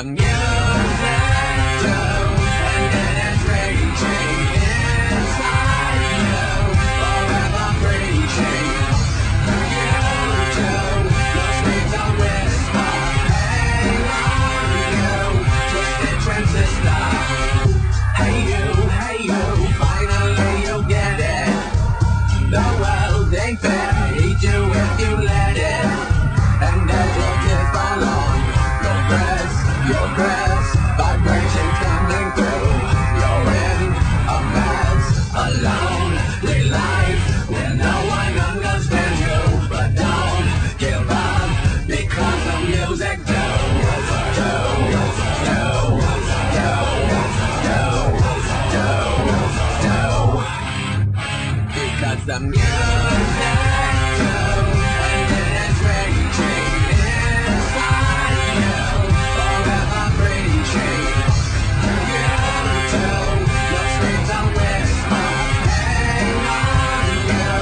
the music too, and it is raging inside you, forever preaching. You too, your screams are whisper, hang on you, twisted transistor. Hey you, finally you get it. The world ain't fair, eat you if you let it. And as your tears fall on your breath, vibrations coming through. You're in a mess, a lonely life where no one understands you. But don't give up, because the music because the music too, and it is raging inside you, forever preaching. You too, your screams are whisper, hang on you,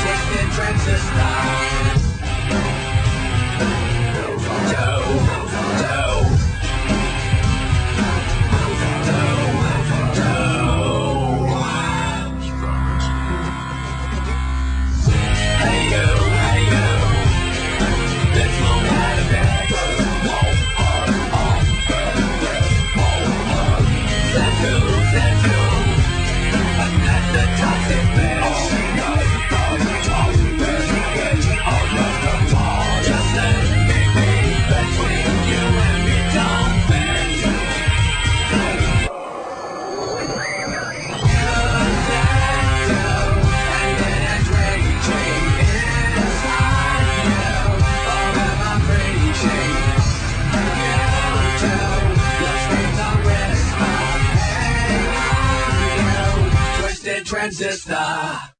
twisted transistor. Transistor.